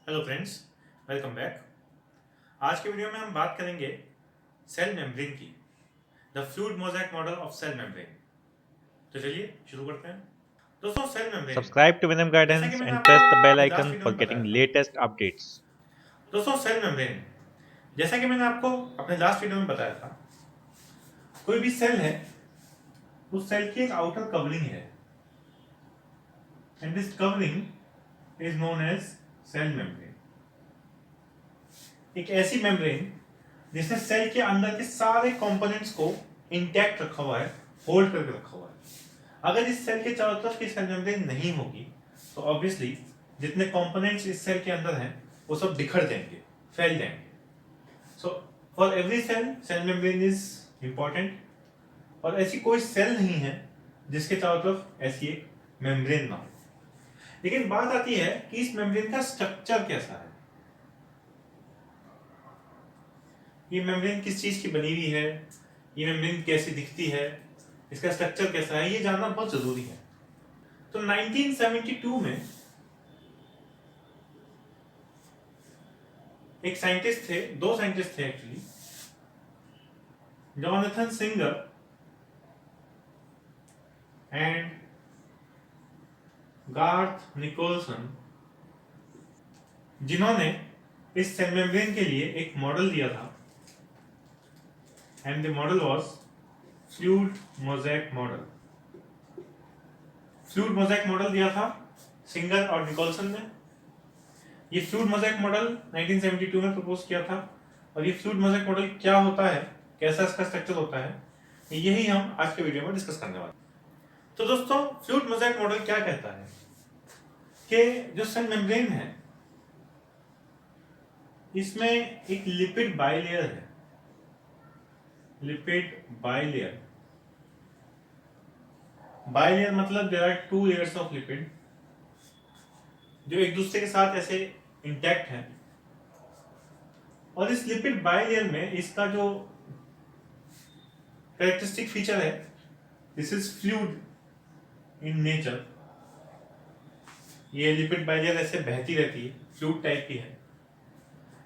Hello friends, welcome back. आज के video में हम बात करेंगे सेल मेम्ब्रेन की, the fluid mosaic model of cell membrane. तो चलिए शुरू करते हैं। दोस्तों, cell membrane, Subscribe to Venom जैसा कि Guidance मैंने and आपको press the bell अपने लास्ट icon वीडियो for में बताया getting था। latest updates. दोस्तों, सेल मेम्ब्रेन, जैसा कि मैंने आपको अपने लास्ट वीडियो में बताया था, कोई भी सेल है, उस सेल की एक आउटर कवरिंग है and this covering is known as cell membrane. एक ऐसी मेम्ब्रेन जिसने सेल के अंदर के सारे कंपोनेंट्स को इंटैक्ट रखा हुआ है, होल्ड करके रखा हुआ है। अगर इस सेल के चारों तरफ की सेल मेम्ब्रेन नहीं होगी तो ऑब्वियसली जितने कंपोनेंट्स इस सेल के अंदर हैं वो सब बिखर जाएंगे, फैल जाएंगे। So for every cell, cell membrane is important, और ऐसी कोई सेल नहीं है जिसके चारों तरफ ऐसी एक मेम्ब्रेन ना हो। लेकिन बात आती है कि इस मेम्ब्रेन का स्ट्रक्चर कैसा है, ये मेम्ब्रेन किस चीज की बनी हुई है, ये मेम्ब्रेन कैसी दिखती है, इसका स्ट्रक्चर कैसा है, ये जानना बहुत जरूरी है। तो 1972 में एक साइंटिस्ट थे, दो साइंटिस्ट थे actually, Jonathan Singer and Garth Nicolson, जिन्होंने इस सेल मेम्ब्रेन के लिए एक मॉडल दिया था and the model was fluid mosaic model. Fluid mosaic model दिया था सिंगर और निकोलसन ने। ये फ्लूइड मोज़ेक मॉडल 1972 में प्रपोज किया था, और ये फ्लूइड मोज़ेक मॉडल क्या होता है, कैसा इसका स्ट्रक्चर होता है, यही हम आज के वीडियो में डिस्कस करने वाले हैं। तो दोस्तों, फ्लूइड मोज़ेक मॉडल क्या कहता है कि जो सेल मेम्ब्रेन है इसमें एक लिपिड बाइलेयर है। लिपिड बाइलेयर, बाइलेयर मतलब there are two layers of lipid जो एक दूसरे के साथ ऐसे इंटैक्ट हैं, और इस लिपिड बाइलेयर में इसका जो कैरेक्टरिस्टिक फीचर है, this is fluid in nature. ये लिपिड बाइलेयर ऐसे बहती रहती है, फ्लूइड टाइप की है।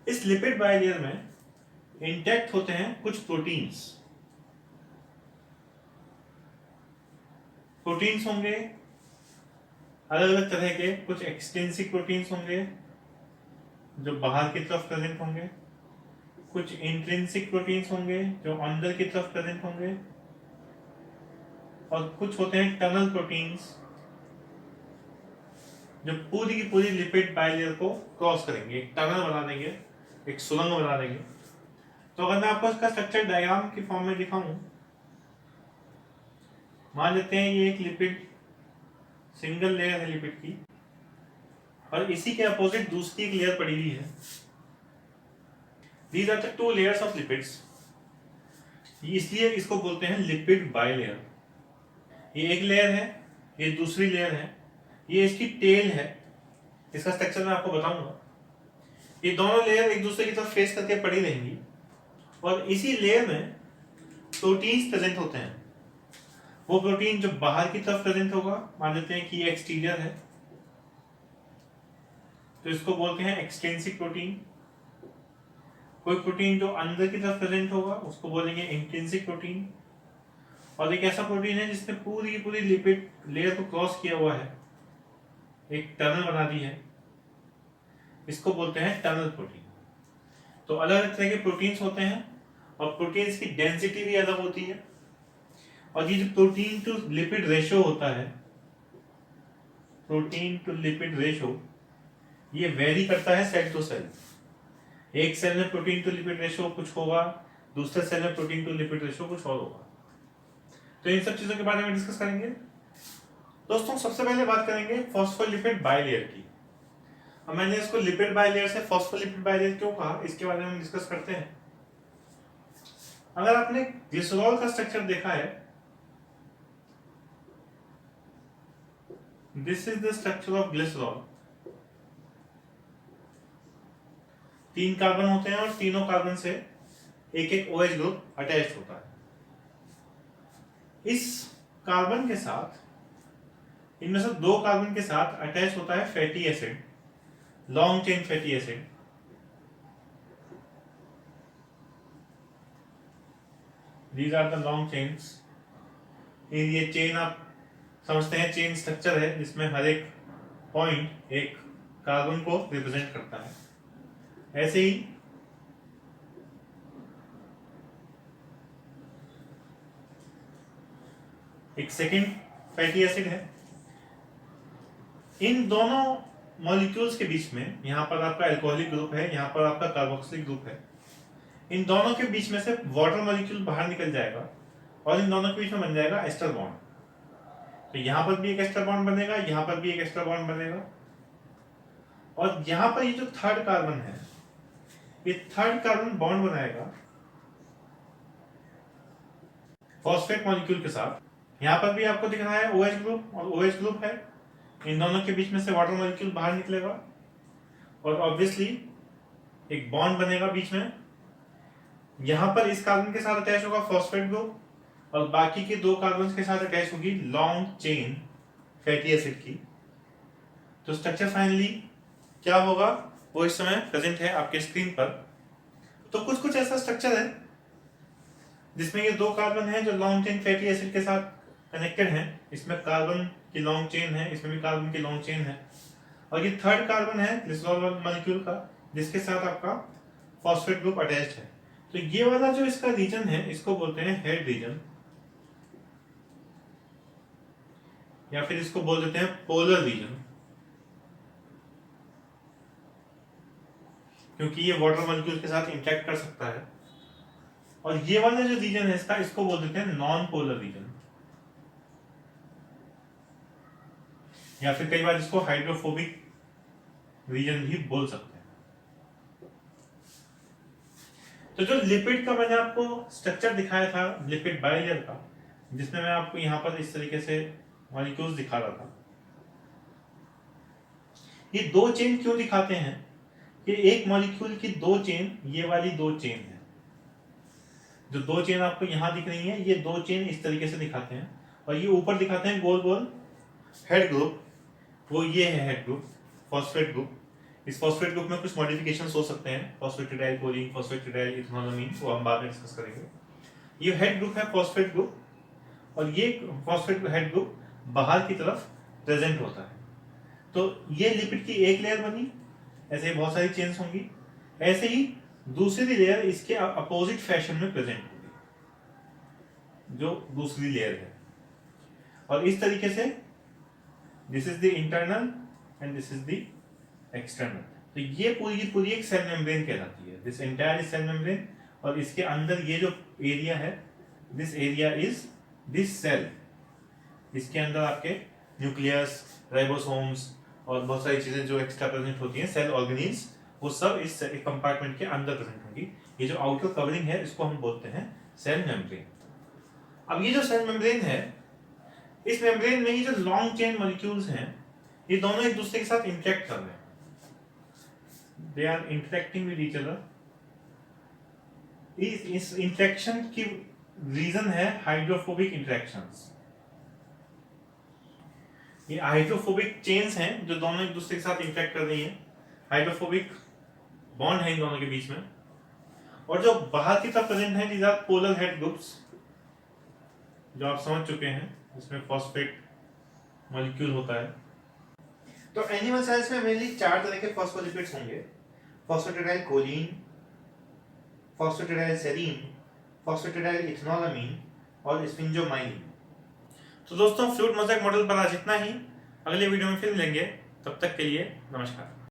इस लिपिड बाइलेयर में इंटैक्ट होते हैं कुछ प्रोटीन्स। प्रोटीन्स होंगे अलग अलग तरह के, कुछ एक्सटेंसिव प्रोटीन्स होंगे जो बाहर की तरफ प्रेजेंट होंगे, कुछ इंट्रिंसिक प्रोटीन्स होंगे जो अंदर की तरफ प्रेजेंट होंगे, और कुछ होते हैं टनल प्रोटीन्स जो पूरी की पूरी लिपिड बाइलेयर को क्रॉस करेंगे, एक टनल बना देंगे, एक सुरंग बना देंगे। तो अगर मैं आपको इसका स्ट्रक्चर डायग्राम की फॉर्म में दिखाऊं, मान लेते हैं ये एक लिपिड सिंगल लेयर है लिपिड की, और इसी के अपोजिट दूसरी एक लेयर पड़ी हुई है। These are the two layers of lipids, इसलिए इसको बोलते हैं लिपिड बाइलेयर। ये एक लेयर है, ये दूसरी लेयर है, ये इसकी टेल है। इसका स्ट्रक्चर मैं आपको बताऊंगा। ये दोनों लेयर एक दूसरे की तरफ फेस करके पड़ी रहेंगी, और इसी लेयर में प्रोटीन्स प्रेजेंट होते हैं। वो प्रोटीन जो बाहर की तरफ प्रेजेंट होगा, मान लेते हैं कि ये एक्सटीरियर है, तो इसको बोलते हैं एक्सटेंसिव प्रोटीन। कोई प्रोटीन जो अंदर की तरफ प्रेजेंट होगा उसको बोलेंगे इंट्रिंसिक प्रोटीन। और एक ऐसा प्रोटीन है जिसने पूरी की पूरी लिपिड लेयर को क्रॉस किया हुआ है, एक टनल बना दी है, इसको बोलते हैं टनल प्रोटीन। तो अलग अलग तरह के प्रोटीन्स होते हैं, और प्रोटीन्स की डेंसिटी भी अलग होती है। और ये जो प्रोटीन टू लिपिड रेशो होता है, प्रोटीन टू लिपिड रेशो, ये वेरी करता है सेल टू सेल। एक सेल में प्रोटीन टू लिपिड रेशो कुछ होगा, दूसरे सेल में प्रोटीन टू लिपिड रेशो कुछ और होगा। तो इन सब चीजों के बारे में डिस्कस करेंगे। दोस्तों, सबसे पहले बात करेंगे फॉस्फोलिपिड बाइलेयर की। अब मैंने इसको लिपिड बाइलेयर से फॉस्फोलिपिड बाइलेयर क्यों कहा, इसके बारे में हम डिस्कस करते हैं। अगर आपने ग्लिसरॉल का स्ट्रक्चर देखा है, this is the structure of glycerol. 3 carbon होते हैं, और तीनों कार्बन से एक एक OH ग्रुप अटैच होता है। इस कार्बन के साथ, इनमें से 2 कार्बन के साथ अटैच होता है fatty acid, long chain fatty acid, these are the long chains। ये चेन आप समझते हैं चेन स्ट्रक्चर है जिसमें हर एक पॉइंट एक कार्बन को रिप्रेजेंट करता है। ऐसे ही एक सेकेंड फैटी एसिड है। इन दोनों मॉलिक्यूल्स के बीच में यहाँ पर आपका अल्कोहलिक ग्रुप है, यहाँ पर आपका कार्बोक्सिलिक ग्रुप है। इन दोनों के बीच में से वाटर मॉलिक्यूल बाहर निकल जाएगा और इन दोनों के बीच में बन जाएगा एस्टर बॉन्ड। तो यहाँ पर भी एक एस्टर बॉन्ड बनेगा, यहाँ पर भी एक एस्टर बॉन्ड बनेगा, और यहाँ पर ये जो थर्ड कार्बन है ये थर्ड कार्बन बॉन्ड बनाएगा फॉस्फेट मॉलिक्यूल के साथ। यहाँ पर भी आपको दिख रहा है OH ग्रुप और OH ग्रुप है। इन दोनों के बीच में से वाटर मॉलिक्यूल बाहर निकलेगा और ऑब्वियसली एक बॉन्ड बनेगा बीच में। यहां पर इस कार्बन के साथ अटैच होगा फॉस्फेट ग्रुप और बाकी के दो कार्बन के साथ अटैच होगी लॉन्ग चेन फैटी एसिड की। तो स्ट्रक्चर फाइनली क्या होगा वो इस समय प्रेजेंट है आपके स्क्रीन पर। तो कुछ ऐसा स्ट्रक्चर है जिसमें ये दो कार्बन है जो लॉन्ग चेन फैटी एसिड के साथ कनेक्टेड है। इसमें कार्बन की लॉन्ग चेन है, इसमें भी कार्बन की लॉन्ग चेन है, और ये थर्ड कार्बन है ग्लिसरॉल मॉलिक्यूल का जिसके साथ आपका फॉस्फेट ग्रुप अटैच्ड है। तो ये वाला जो इसका रीजन है इसको बोलते हैं हेड रीजन, या फिर इसको बोल देते हैं पोलर रीजन, क्योंकि ये वाटर मॉलिक्यूल के साथ इंटरेक्ट कर सकता है। और ये वाला जो रीजन है इसका इसको बोल देते हैं नॉन पोलर रीजन, या फिर कई बार इसको हाइड्रोफोबिक रीजन भी बोल सकते हैं। तो जो लिपिड का मैंने आपको स्ट्रक्चर दिखाया था लिपिड बाइलेयर का, जिसमें मैं आपको यहां पर इस तरीके से मॉलिक्यूल्स दिखा रहा था, ये दो चेन क्यों दिखाते हैं कि एक मॉलिक्यूल की दो चेन, ये वाली दो चेन है, जो दो चेन आपको यहां दिख रही है, ये दो चेन इस तरीके से दिखाते हैं, और ये ऊपर दिखाते हैं गोल गोल हेड ग्रुप, वो ये है हेड ग्रुप फॉस्फेट ग्रुप। इस फॉस्फेट ग्रुप में कुछ मॉडिफिकेशंस हो सकते हैं, फॉस्फेटिडाइल कोलिन, फॉस्फेटिडाइल इथेनॉलमीन, वो हम बाद में डिस्कस करेंगे। ये हेड ग्रुप है फॉस्फेट ग्रुप, और ये फॉस्फेट हेड ग्रुप बाहर की तरफ प्रेजेंट होता है। तो ये लिपिड की एक लेयर बनी, ऐसे बहुत सारी चेन्स होंगी। ऐसे ही दूसरी लेयर इसके अपोजिट फैशन में प्रेजेंट होगी, जो दूसरी लेयर है। और इस तरीके से this is the internal and this is the external. तो ये पूरी की पूरी एक सेल मेम्ब्रेन कहलाती है, दिस एंटायर सेल मेम्ब्रेन। और इसके अंदर ये जो एरिया है, this area is this cell. इसके अंदर आपके न्यूक्लियस, राइबोसोम्स और बहुत सारी चीजें जो एक्स्ट्रा प्रेजेंट होती हैं, सेल ऑर्गेनील्स, वो सब इस कंपार्टमेंट के अंदर प्रेजेंट होंगी। ये जो आउटर कवरिंग है इसको हम बोलते हैं सेल मेम्ब्रेन। अब ये जो सेल मेम्ब्रेन है, इस मेम्ब्रेन में ये जो लॉन्ग चेन मॉलिक्यूल्स हैं, ये दोनों एक दूसरे के साथ इंटरेक्ट कर रहे हैं, they are interacting with each other. इस इंटरेक्शन की रीजन है हाइड्रोफोबिक इंटरेक्शंस। ये हाइड्रोफोबिक चेन्स हैं जो दोनों एक दूसरे के साथ इंटरेक्ट कर रही हैं, हाइड्रोफोबिक बॉन्ड है इन दोनों के बीच में। और जो बाहर की तरफ प्रेजेंट है, these are polar head groups, जो आप समझ चुके हैं, इसमें फॉस्फेट मॉलिक्यूल होता है। तो एनिमल सेल्स में मेनली चार तरह के फॉस्फोलिपिड्स होंगे, phosphatidyl choline, phosphatidyl serine, phosphatidyl ethanolamine और स्फिंजोमाइलिन। तो दोस्तों फ्लूइड मोज़ेक मॉडल पर आज इतना ही। अगले वीडियो में फिर मिलेंगे, तब तक के लिए नमस्कार।